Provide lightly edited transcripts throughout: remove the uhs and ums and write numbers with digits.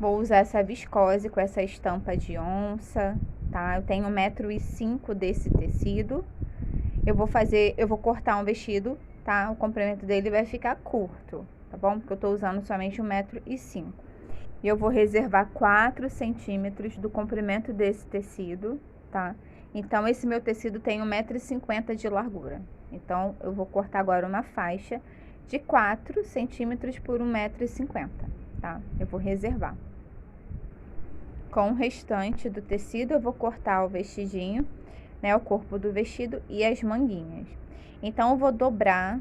Vou usar essa viscose com essa estampa de onça, tá? Eu tenho 1,5 m desse tecido. Eu vou cortar um vestido, tá? O comprimento dele vai ficar curto, tá bom? Porque eu tô usando somente 1,5 m. E eu vou reservar 4 centímetros do comprimento desse tecido, tá? Então, esse meu tecido tem 1,50 m de largura. Então, eu vou cortar agora uma faixa de 4 centímetros por 1,50 m, tá? Eu vou reservar. Com o restante do tecido, eu vou cortar o vestidinho, né? O corpo do vestido e as manguinhas. Então, eu vou dobrar,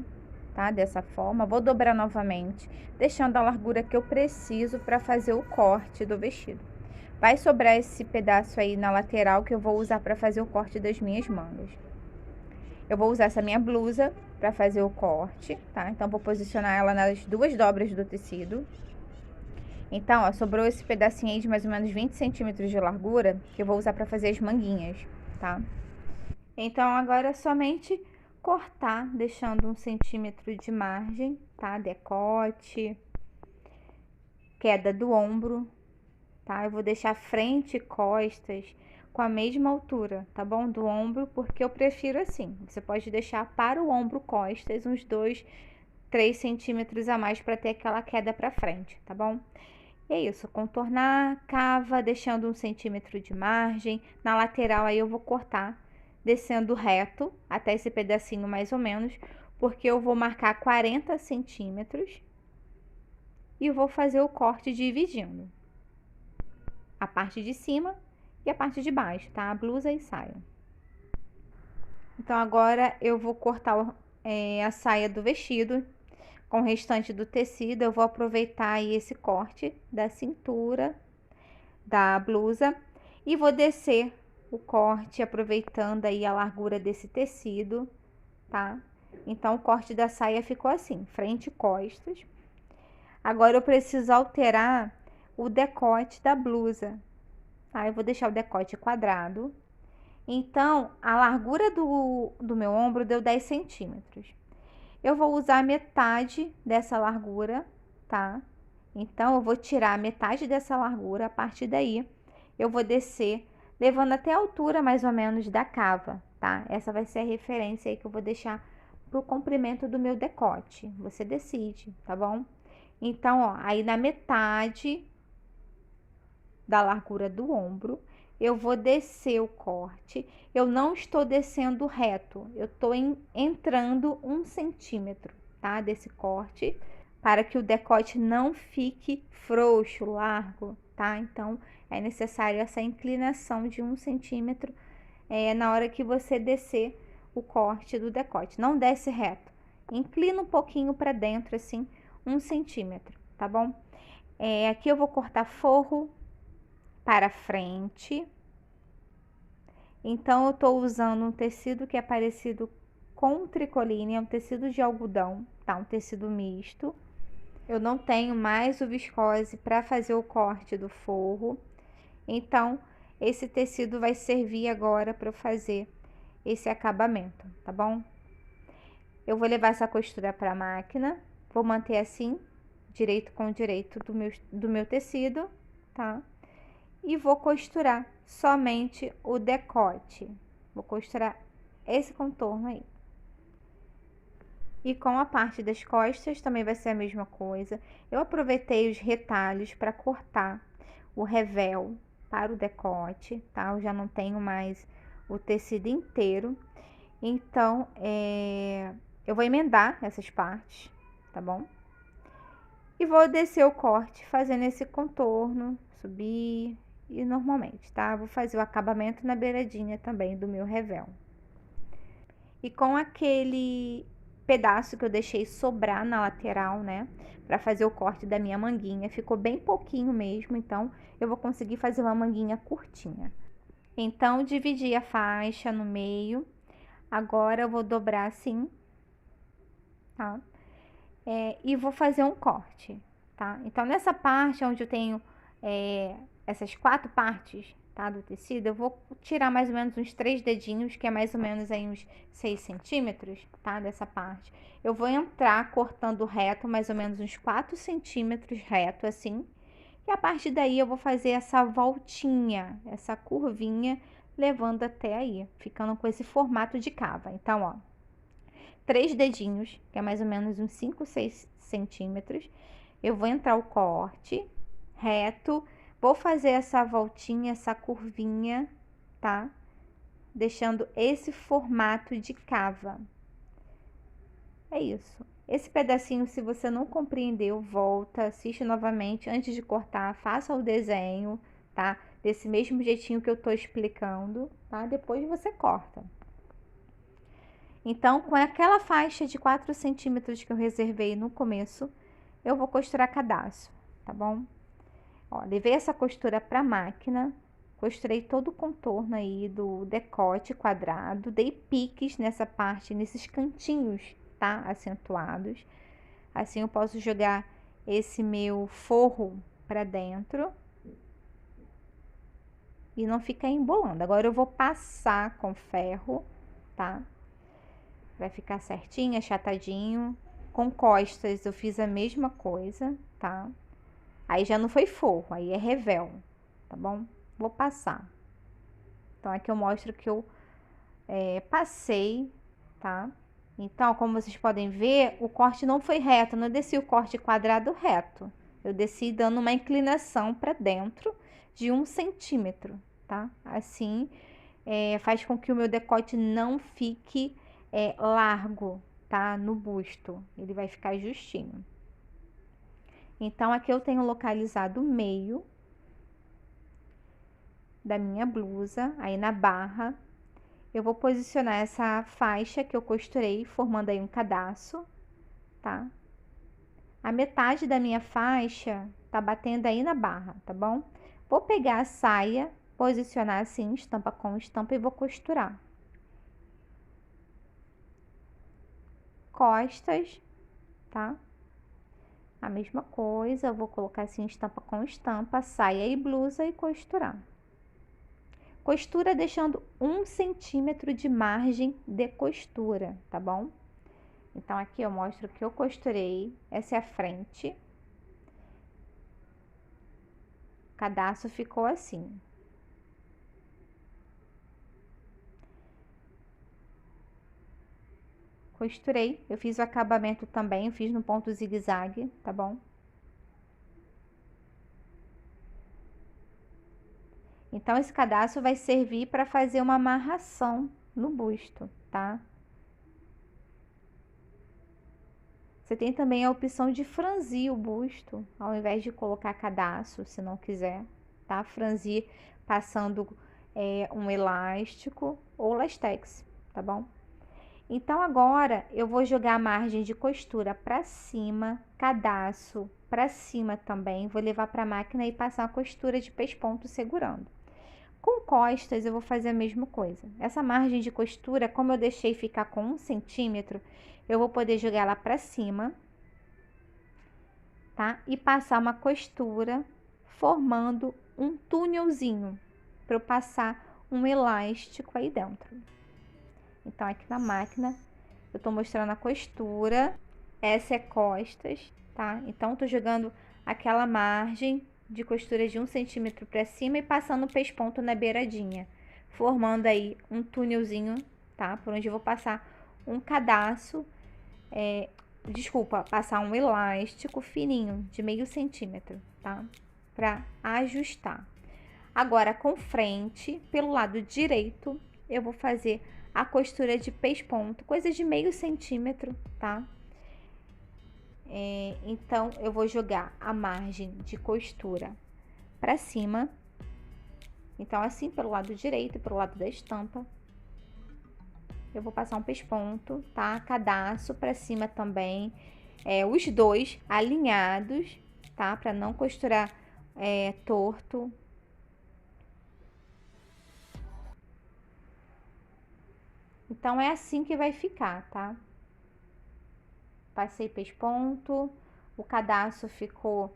tá? Dessa forma, vou dobrar novamente, deixando a largura que eu preciso para fazer o corte do vestido. Vai sobrar esse pedaço aí na lateral que eu vou usar para fazer o corte das minhas mangas. Eu vou usar essa minha blusa para fazer o corte, tá? Então, vou posicionar ela nas duas dobras do tecido. Então, ó, sobrou esse pedacinho aí de mais ou menos 20 centímetros de largura, que eu vou usar para fazer as manguinhas, tá? Então, agora é somente cortar, deixando 1 centímetro de margem, tá? Decote, queda do ombro, tá? Eu vou deixar frente e costas com a mesma altura, tá bom? Do ombro, porque eu prefiro assim. Você pode deixar para o ombro costas uns 2, 3 centímetros a mais para ter aquela queda para frente, tá bom? E é isso, contornar, cava, deixando 1 centímetro de margem. Na lateral aí eu vou cortar, descendo reto, até esse pedacinho mais ou menos, porque eu vou marcar 40 centímetros e vou fazer o corte dividindo a parte de cima e a parte de baixo, tá? A blusa e saia. Então, agora eu vou cortar a saia do vestido com o restante do tecido. Eu vou aproveitar aí esse corte da cintura da blusa e vou descer o corte aproveitando aí a largura desse tecido, tá? Então, o corte da saia ficou assim, frente e costas. Agora, eu preciso alterar o decote da blusa, tá? Eu vou deixar o decote quadrado. Então, a largura do meu ombro deu 10 centímetros. Eu vou usar metade dessa largura, tá? Então, eu vou tirar metade dessa largura, a partir daí eu vou descer, levando até a altura mais ou menos da cava, tá? Essa vai ser a referência aí que eu vou deixar pro comprimento do meu decote. Você decide, tá bom? Então, ó, aí na metade da largura do ombro, eu vou descer o corte. Eu não estou descendo reto, eu estou entrando 1 centímetro, tá? Desse corte, para que o decote não fique frouxo, largo, tá? Então, é necessário essa inclinação de 1 centímetro na hora que você descer o corte do decote. Não desce reto, inclina um pouquinho para dentro, assim, 1 centímetro, tá bom? Aqui eu vou cortar forro para frente. Então, eu tô usando um tecido que é parecido com tricoline, é um tecido de algodão, tá? Um tecido misto. Eu não tenho mais o viscose para fazer o corte do forro. Então, esse tecido vai servir agora para eu fazer esse acabamento, tá bom? Eu vou levar essa costura para a máquina, vou manter assim, direito com direito do meu tecido, tá? E vou costurar somente o decote. Vou costurar esse contorno aí. E com a parte das costas também vai ser a mesma coisa. Eu aproveitei os retalhos para cortar o revel para o decote, tá? Eu já não tenho mais o tecido inteiro. Então, eu vou emendar essas partes, tá bom? E vou descer o corte fazendo esse contorno, subir e normalmente, tá? Vou fazer o acabamento na beiradinha também do meu revel. E com aquele pedaço que eu deixei sobrar na lateral, né? Pra fazer o corte da minha manguinha, ficou bem pouquinho mesmo, então eu vou conseguir fazer uma manguinha curtinha. Então, dividi a faixa no meio. Agora eu vou dobrar assim, tá? E vou fazer um corte, tá? Então, nessa parte onde eu tenho essas 4 partes, tá, do tecido, eu vou tirar mais ou menos uns 3 dedinhos, que é mais ou menos aí uns 6 centímetros, tá, dessa parte. Eu vou entrar cortando reto, mais ou menos uns 4 centímetros reto, assim, E a partir daí eu vou fazer essa voltinha, essa curvinha, levando até aí, ficando com esse formato de cava. Então, ó, 3 dedinhos, que é mais ou menos uns 5, 6 centímetros. Eu vou entrar o corte reto, vou fazer essa voltinha, essa curvinha, tá? Deixando esse formato de cava. É isso. Esse pedacinho, se você não compreendeu, volta, assiste novamente. Antes de cortar, faça o desenho, tá? Desse mesmo jeitinho que eu tô explicando, tá? Depois você corta. Então, com aquela faixa de 4 centímetros que eu reservei no começo, eu vou costurar cadastro, tá bom? Ó, levei essa costura pra máquina, costurei todo o contorno aí do decote quadrado, dei piques nessa parte, nesses cantinhos, tá? Acentuados. Assim eu posso jogar esse meu forro pra dentro e não ficar embolando. Agora eu vou passar com ferro, tá? Vai ficar certinho, achatadinho. Com costas eu fiz a mesma coisa, tá? Aí já não foi forro, aí é revel, tá bom? Vou passar. Então, aqui eu mostro que eu passei, tá? Então, como vocês podem ver, o corte não foi reto, não desci o corte quadrado reto. Eu desci dando uma inclinação para dentro de 1 centímetro, tá? Assim, faz com que o meu decote não fique largo, tá? No busto, ele vai ficar justinho. Então, aqui eu tenho localizado o meio da minha blusa, aí na barra, eu vou posicionar essa faixa que eu costurei, formando aí um cadastro, tá? A metade da minha faixa tá batendo aí na barra, tá bom? Vou pegar a saia, posicionar assim, estampa com estampa, e vou costurar. Costas, tá? A mesma coisa, eu vou colocar assim, estampa com estampa, saia e blusa e costurar. Costura deixando 1 centímetro de margem de costura, tá bom? Então, aqui eu mostro que eu costurei, essa é a frente. O cadastro ficou assim. Costurei, eu fiz o acabamento também, eu fiz no ponto zigue-zague, tá bom? Então, esse cadastro vai servir para fazer uma amarração no busto, tá? Você tem também a opção de franzir o busto, ao invés de colocar cadastro, se não quiser, tá? Franzir passando um elástico ou lastex, tá bom? Então, agora eu vou jogar a margem de costura para cima, cadastro para cima também, vou levar para a máquina e passar a costura de pesponto segurando. Com costas, eu vou fazer a mesma coisa. Essa margem de costura, como eu deixei ficar com 1 centímetro, eu vou poder jogar ela para cima, tá? E passar uma costura formando um túnelzinho, para eu passar um elástico aí dentro. Então, aqui na máquina, eu tô mostrando a costura, essa é costas, tá? Então, tô jogando aquela margem de costura de 1 centímetro para cima e passando o pesponto na beiradinha, formando aí um túnelzinho, tá? Por onde eu vou passar um cadastro, passar um elástico fininho de meio centímetro, tá? Para ajustar. Agora, com frente, pelo lado direito, eu vou fazer a costura de pesponto, coisa de meio centímetro, tá? Então, eu vou jogar a margem de costura para cima. Então, assim, pelo lado direito e pelo lado da estampa. Eu vou passar um pesponto, tá? Cadastro para cima também. Os dois alinhados, tá? Para não costurar torto. Então, é assim que vai ficar, tá? Passei pesponto, o cadastro ficou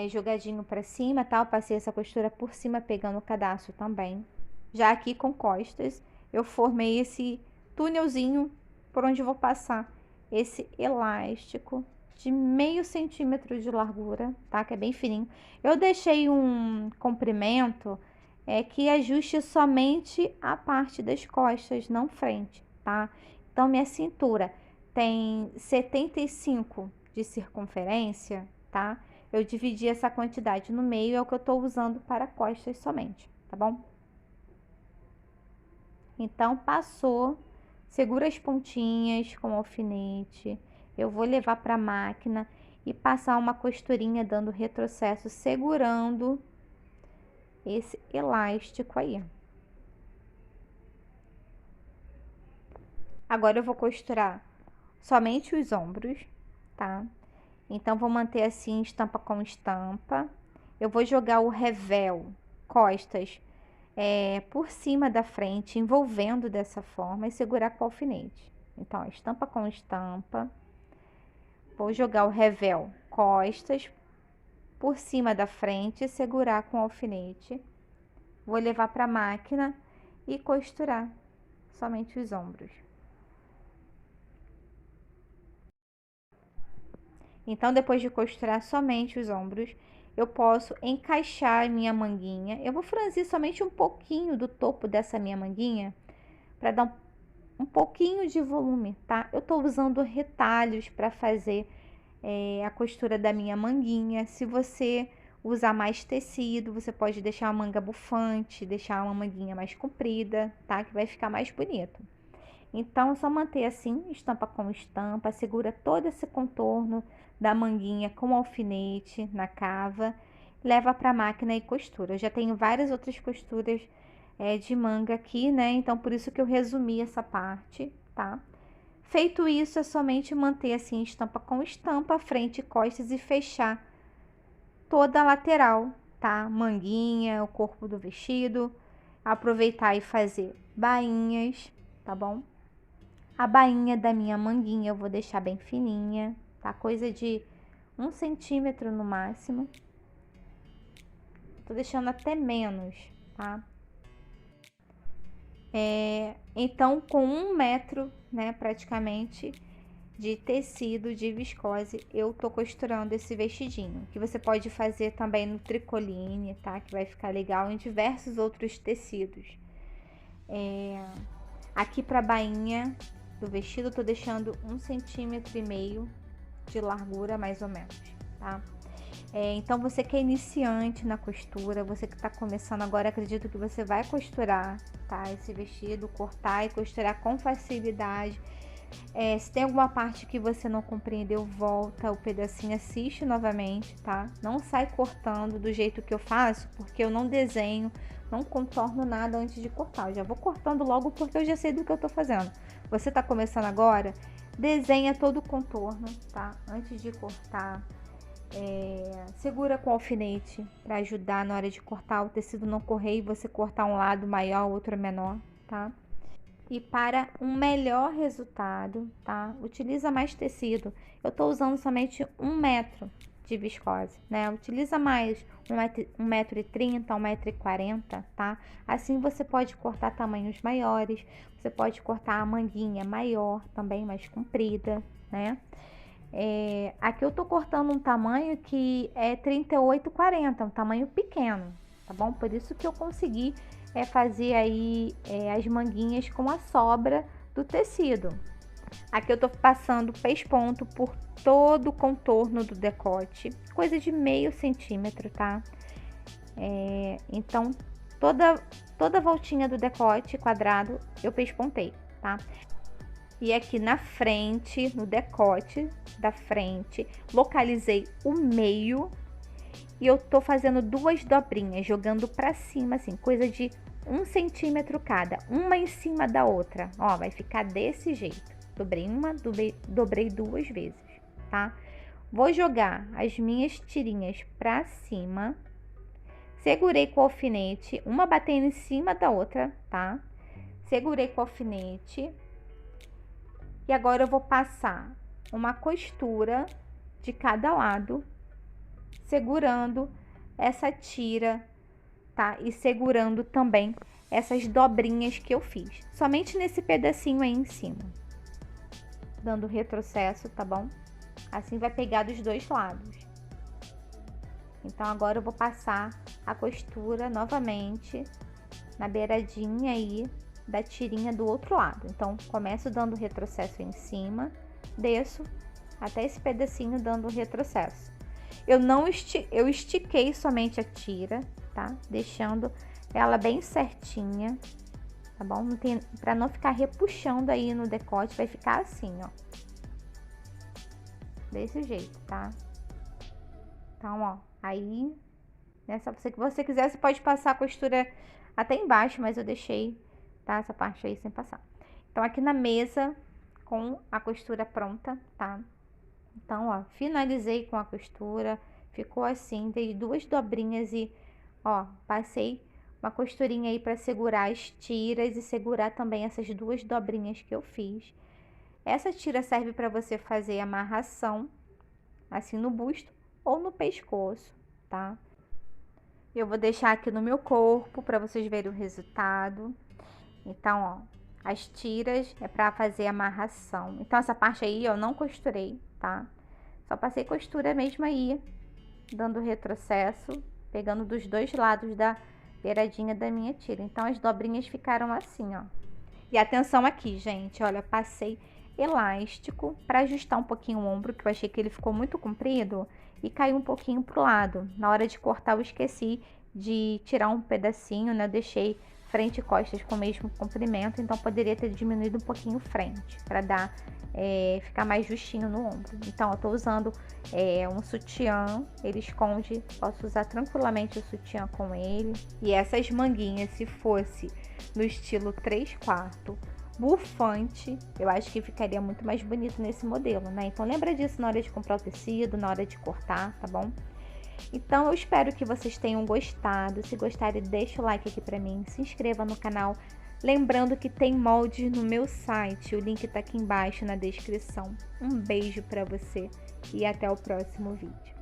jogadinho para cima, tá? Eu passei essa costura por cima, pegando o cadastro também. Já aqui com costas, eu formei esse túnelzinho por onde eu vou passar esse elástico de meio centímetro de largura, tá? Que é bem fininho. Eu deixei um comprimento que ajuste somente a parte das costas, não frente, tá? Então, minha cintura tem 75 de circunferência, tá? Eu dividi essa quantidade no meio, é o que eu tô usando para costas somente, tá bom? Então, passou, segura as pontinhas com o alfinete. Eu vou levar para a máquina e passar uma costurinha dando retrocesso, segurando esse elástico aí. Agora eu vou costurar somente os ombros, tá? Então, vou manter assim, estampa com estampa. Eu vou jogar o revel, costas, por cima da frente, envolvendo dessa forma e segurar com o alfinete. Então, estampa com estampa. Vou jogar o revel, costas, por cima da frente e segurar com o alfinete. Vou levar para a máquina e costurar somente os ombros. Então, depois de costurar somente os ombros, eu posso encaixar a minha manguinha. Eu vou franzir somente um pouquinho do topo dessa minha manguinha, para dar um pouquinho de volume, tá? Eu tô usando retalhos para fazer a costura da minha manguinha. Se você usar mais tecido, você pode deixar uma manga bufante, deixar uma manguinha mais comprida, tá? Que vai ficar mais bonito. Então, é só manter assim, estampa com estampa, segura todo esse contorno da manguinha com alfinete na cava, leva para a máquina e costura. Eu já tenho várias outras costuras de manga aqui, né? Então, por isso que eu resumi essa parte, tá? Feito isso, é somente manter assim, estampa com estampa, frente e costas e fechar toda a lateral, tá? Manguinha, o corpo do vestido. Aproveitar e fazer bainhas, tá bom? A bainha da minha manguinha eu vou deixar bem fininha, tá? Coisa de 1 centímetro no máximo. Tô deixando até menos, tá? Então, com 1 metro, né, praticamente, de tecido de viscose, eu tô costurando esse vestidinho. Que você pode fazer também no tricoline, tá? Que vai ficar legal em diversos outros tecidos. Aqui pra bainha do vestido, eu tô deixando 1,5 centímetro de largura, mais ou menos, tá? Então, você que é iniciante na costura, você que tá começando agora, acredito que você vai costurar, tá? Esse vestido, cortar e costurar com facilidade. Se tem alguma parte que você não compreendeu, volta o pedacinho, assiste novamente, tá? Não sai cortando do jeito que eu faço, porque eu não desenho, não contorno nada antes de cortar. Eu já vou cortando logo porque eu já sei do que eu tô fazendo. Você tá começando agora, desenha todo o contorno, tá? Antes de cortar. Segura com o alfinete para ajudar na hora de cortar o tecido não correr e você cortar um lado maior, outro menor, tá? E para um melhor resultado, tá? Utiliza mais tecido. Eu tô usando somente 1 metro de viscose, né? Utiliza mais 1,30 m, 1,40 m, tá? Assim você pode cortar tamanhos maiores, você pode cortar a manguinha maior, também mais comprida, né? Aqui eu tô cortando um tamanho que é 38,40, um tamanho pequeno, tá bom? Por isso que eu consegui fazer aí as manguinhas com a sobra do tecido. Aqui eu tô passando pesponto por todo o contorno do decote, coisa de meio centímetro, tá? Então, toda a voltinha do decote quadrado eu pespontei, tá? E aqui na frente, no decote da frente, localizei o meio e eu tô fazendo 2 dobrinhas, jogando pra cima, assim, coisa de 1 centímetro cada, uma em cima da outra. Ó, vai ficar desse jeito. Dobrei uma, dobrei 2 vezes, tá? Vou jogar as minhas tirinhas pra cima, segurei com o alfinete, uma batendo em cima da outra, tá? Segurei com o alfinete. E agora eu vou passar uma costura de cada lado, segurando essa tira, tá? E segurando também essas dobrinhas que eu fiz. Somente nesse pedacinho aí em cima. Dando retrocesso, tá bom? Assim vai pegar dos dois lados. Então, agora eu vou passar a costura novamente na beiradinha aí da tirinha do outro lado. Então, começo dando retrocesso em cima, desço até esse pedacinho dando retrocesso. Eu estiquei somente a tira, tá? Deixando ela bem certinha, tá bom? Pra não ficar repuxando aí no decote, vai ficar assim, ó. Desse jeito, tá? Então, ó, aí, nessa, se você quiser, você pode passar a costura até embaixo, mas eu deixei, tá? Essa parte aí sem passar. Então, aqui na mesa, com a costura pronta, tá? Então, ó, finalizei com a costura, ficou assim, dei 2 dobrinhas e, ó, passei uma costurinha aí pra segurar as tiras e segurar também essas 2 dobrinhas que eu fiz. Essa tira serve pra você fazer amarração, assim, no busto ou no pescoço, tá? Eu vou deixar aqui no meu corpo pra vocês verem o resultado. Então, ó, as tiras é pra fazer amarração. Então, essa parte aí eu não costurei, tá? Só passei costura mesmo aí, dando retrocesso, pegando dos dois lados da beiradinha da minha tira. Então, as dobrinhas ficaram assim, ó. E atenção aqui, gente, olha, passei elástico para ajustar um pouquinho o ombro, que eu achei que ele ficou muito comprido e caiu um pouquinho pro lado. Na hora de cortar, eu esqueci de tirar um pedacinho, né? Eu deixei frente e costas com o mesmo comprimento, então poderia ter diminuído um pouquinho frente, para dar ficar mais justinho no ombro. Então, eu tô usando um sutiã, ele esconde, posso usar tranquilamente o sutiã com ele. E essas manguinhas, se fosse no estilo 3/4, bufante, eu acho que ficaria muito mais bonito nesse modelo, né? Então, lembra disso na hora de comprar o tecido, na hora de cortar, tá bom? Então, eu espero que vocês tenham gostado. Se gostarem, deixa o like aqui pra mim, se inscreva no canal. Lembrando que tem molde no meu site, o link tá aqui embaixo na descrição. Um beijo pra você e até o próximo vídeo.